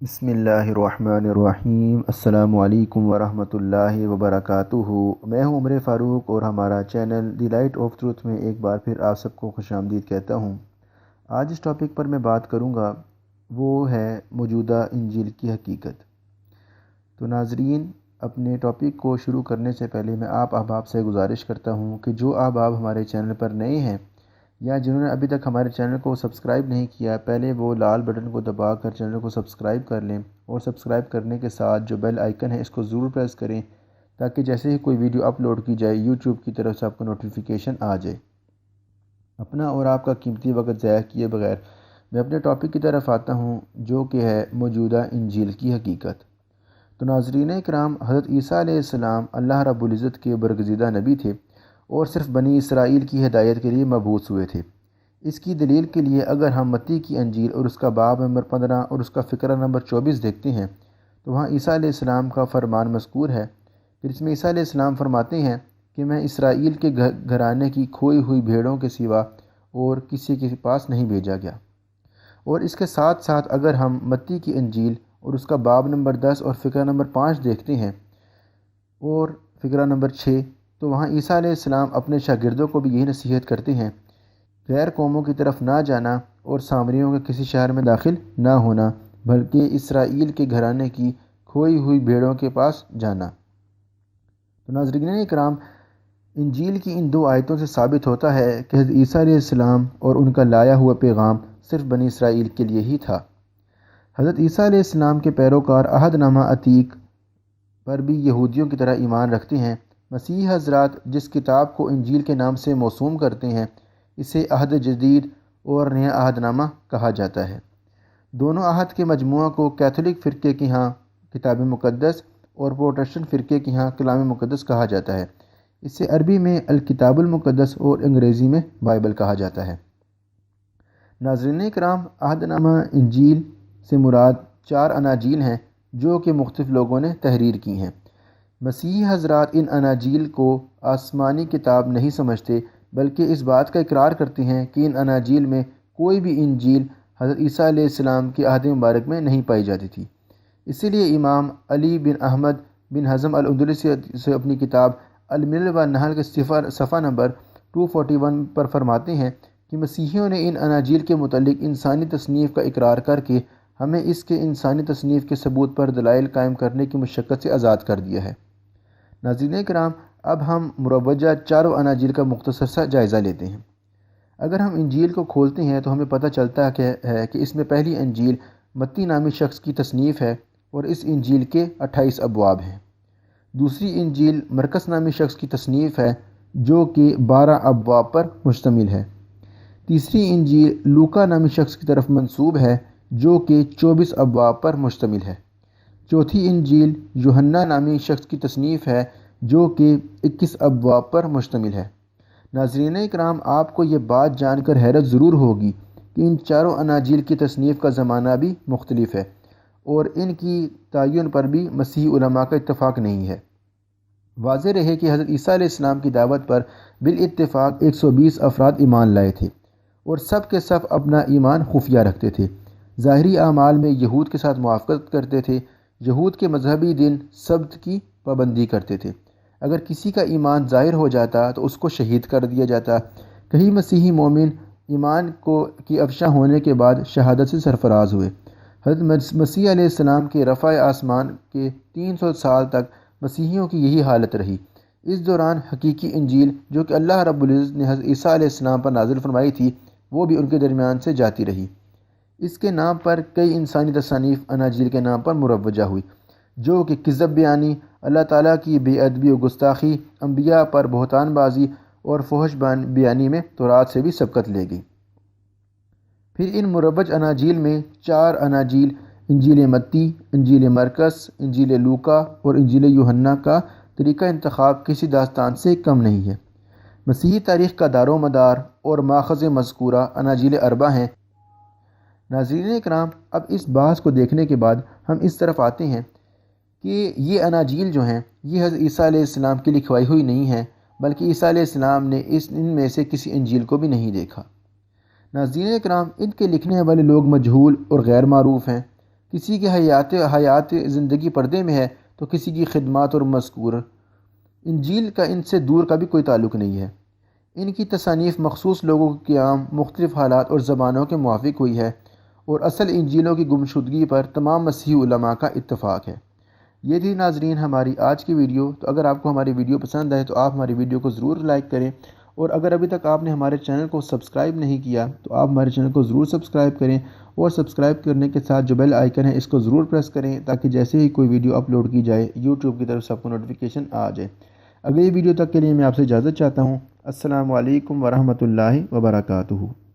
بسم اللہ الرحمن الرحیم۔ السلام علیکم ورحمۃ اللہ وبرکاتہ۔ میں ہوں عمر فاروق اور ہمارا channel the light of truth میں ایک بار پھر آپ سب کو خوش آمدید کہتا ہوں۔ آج اس ٹاپک پر میں بات کروں گا، وہ ہے موجودہ انجیل کی حقیقت۔ تو ناظرین، اپنے ٹاپک کو شروع کرنے سے پہلے میں آپ احباب سے گزارش کرتا ہوں کہ جو احباب ہمارے چینل پر نئے ہیں یا جنہوں نے ابھی تک ہمارے چینل کو سبسکرائب نہیں کیا، پہلے وہ لال بٹن کو دبا کر چینل کو سبسکرائب کر لیں، اور سبسکرائب کرنے کے ساتھ جو بیل آئیکن ہے اس کو ضرور پریس کریں تاکہ جیسے ہی کوئی ویڈیو اپلوڈ کی جائے یوٹیوب کی طرف سے آپ کو نوٹیفیکیشن آ جائے۔ اپنا اور آپ کا قیمتی وقت ضائع کیے بغیر میں اپنے ٹاپک کی طرف آتا ہوں، جو کہ ہے موجودہ انجیل کی حقیقت۔ تو ناظرین اکرام، حضرت عیسیٰ علیہ السلام اللہ رب العزت کے برگزیدہ نبی تھے اور صرف بنی اسرائیل کی ہدایت کے لیے مبعوث ہوئے تھے۔ اس کی دلیل کے لیے اگر ہم متی کی انجیل اور اس کا باب نمبر 15 اور اس کا فقرہ نمبر 24 دیکھتے ہیں تو وہاں عیسیٰ علیہ السلام کا فرمان مذکور ہے، جس میں عیسیٰ علیہ السلام فرماتے ہیں کہ میں اسرائیل کے گھرانے کی کھوئی ہوئی بھیڑوں کے سوا اور کسی کے پاس نہیں بھیجا گیا۔ اور اس کے ساتھ ساتھ اگر ہم متی کی انجیل اور اس کا باب نمبر 10 اور فقرہ نمبر 5 دیکھتے ہیں اور فقرہ نمبر 6، تو وہاں عیسیٰ علیہ السلام اپنے شاگردوں کو بھی یہی نصیحت کرتے ہیں، غیر قوموں کی طرف نہ جانا اور سامریوں کے کسی شہر میں داخل نہ ہونا، بلکہ اسرائیل کے گھرانے کی کھوئی ہوئی بھیڑوں کے پاس جانا۔ تو ناظرین اکرام، انجیل کی ان دو آیتوں سے ثابت ہوتا ہے کہ حضرت عیسیٰ علیہ السلام اور ان کا لایا ہوا پیغام صرف بنی اسرائیل کے لیے ہی تھا۔ حضرت عیسیٰ علیہ السلام کے پیروکار عہد نامہ عتیق پر بھی یہودیوں کی طرح ایمان رکھتے ہیں۔ مسیح حضرات جس کتاب کو انجیل کے نام سے موسوم کرتے ہیں، اسے عہد جدید اور نیا عہد نامہ کہا جاتا ہے۔ دونوں عہد کے مجموعہ کو کیتھولک فرقے کے ہاں کتاب مقدس اور پروٹسٹنٹ فرقے کے ہاں کلام مقدس کہا جاتا ہے۔ اسے عربی میں الکتاب المقدس اور انگریزی میں بائبل کہا جاتا ہے۔ ناظرین کرام، عہد نامہ انجیل سے مراد 4 اناجیل ہیں جو کہ مختلف لوگوں نے تحریر کی ہیں۔ مسیحی حضرات ان اناجیل کو آسمانی کتاب نہیں سمجھتے، بلکہ اس بات کا اقرار کرتے ہیں کہ ان اناجیل میں کوئی بھی انجیل حضرت عیسیٰ علیہ السلام کے عہد مبارک میں نہیں پائی جاتی تھی۔ اسی لیے امام علی بن احمد بن حزم الاندلسی سے اپنی کتاب الملل و النحل کے صفحہ نمبر 241 پر فرماتے ہیں کہ مسیحیوں نے ان اناجیل کے متعلق انسانی تصنیف کا اقرار کر کے ہمیں اس کے انسانی تصنیف کے ثبوت پر دلائل قائم کرنے کی مشقت سے آزاد کر دیا ہے۔ ناظرین کرام، اب ہم مروجہ 4 اناجیل کا مختصر سا جائزہ لیتے ہیں۔ اگر ہم انجیل کو کھولتے ہیں تو ہمیں پتہ چلتا ہے کہ اس میں پہلی انجیل متی نامی شخص کی تصنیف ہے اور اس انجیل کے 28 ابواب ہیں۔ دوسری انجیل مرکس نامی شخص کی تصنیف ہے جو کہ 12 ابواب پر مشتمل ہے۔ تیسری انجیل لوکا نامی شخص کی طرف منسوب ہے جو کہ 24 ابواب پر مشتمل ہے۔ چوتھی انجیل یوحنا نامی شخص کی تصنیف ہے جو کہ 21 ابواب پر مشتمل ہے۔ ناظرین اکرام، آپ کو یہ بات جان کر حیرت ضرور ہوگی کہ ان 4 اناجیل کی تصنیف کا زمانہ بھی مختلف ہے اور ان کی تعین پر بھی مسیحی علماء کا اتفاق نہیں ہے۔ واضح رہے کہ حضرت عیسیٰ علیہ السلام کی دعوت پر بالاتفاق 120 افراد ایمان لائے تھے اور سب کے سب اپنا ایمان خفیہ رکھتے تھے۔ ظاہری اعمال میں یہود کے ساتھ موافقت کرتے تھے، یہود کے مذہبی دن سبت کی پابندی کرتے تھے۔ اگر کسی کا ایمان ظاہر ہو جاتا تو اس کو شہید کر دیا جاتا۔ کئی مسیحی مومن ایمان کی افشاں ہونے کے بعد شہادت سے سرفراز ہوئے۔ حضرت مسیح علیہ السلام کے رفع آسمان کے 300 سال تک مسیحیوں کی یہی حالت رہی۔ اس دوران حقیقی انجیل جو کہ اللہ رب العزت نے حضرت عیسیٰ علیہ السلام پر نازل فرمائی تھی، وہ بھی ان کے درمیان سے جاتی رہی۔ اس کے نام پر کئی انسانی تصانیف اناجیل کے نام پر مروجہ ہوئی، جو کہ کذب بیانی، اللہ تعالیٰ کی بے ادبی و گستاخی، انبیاء پر بہتان بازی اور فحش بیانی میں تورات سے بھی سبقت لے گئی۔ پھر ان مروج اناجیل میں 4 اناجیل، انجیل متی، انجیل مرکس، انجیل لوکا اور انجیل یوحنا کا طریقہ انتخاب کسی داستان سے کم نہیں ہے۔ مسیحی تاریخ کا دار و مدار اور ماخذ مذکورہ اناجیل اربع ہیں۔ ناظرین اکرام، اب اس بحث کو دیکھنے کے بعد ہم اس طرف آتے ہیں کہ یہ اناجیل جو ہیں یہ حضرت عیسیٰ علیہ السلام کی لکھوائی ہوئی نہیں ہیں، بلکہ عیسیٰ علیہ السلام نے ان میں سے کسی انجیل کو بھی نہیں دیکھا۔ ناظرین اکرام، ان کے لکھنے والے لوگ مجہول اور غیر معروف ہیں۔ کسی کی حیات زندگی پردے میں ہے تو کسی کی خدمات اور مذکور۔ انجیل کا ان سے دور کا بھی کوئی تعلق نہیں ہے۔ ان کی تصانیف مخصوص لوگوں کے قیام، مختلف حالات اور زبانوں کے موافق ہوئی ہے، اور اصل انجیلوں کی گمشدگی پر تمام مسیحی علماء کا اتفاق ہے۔ یہ تھی ناظرین ہماری آج کی ویڈیو۔ تو اگر آپ کو ہماری ویڈیو پسند آئے تو آپ ہماری ویڈیو کو ضرور لائک کریں، اور اگر ابھی تک آپ نے ہمارے چینل کو سبسکرائب نہیں کیا تو آپ ہمارے چینل کو ضرور سبسکرائب کریں، اور سبسکرائب کرنے کے ساتھ جو بیل آئیکن ہے اس کو ضرور پریس کریں، تاکہ جیسے ہی کوئی ویڈیو اپلوڈ کی جائے یوٹیوب کی طرف سے آپ کو نوٹیفیکیشن آ جائے۔ اگلی ویڈیو تک کے لیے میں آپ سے اجازت چاہتا ہوں۔ السلام علیکم ورحمۃ اللہ وبرکاتہ۔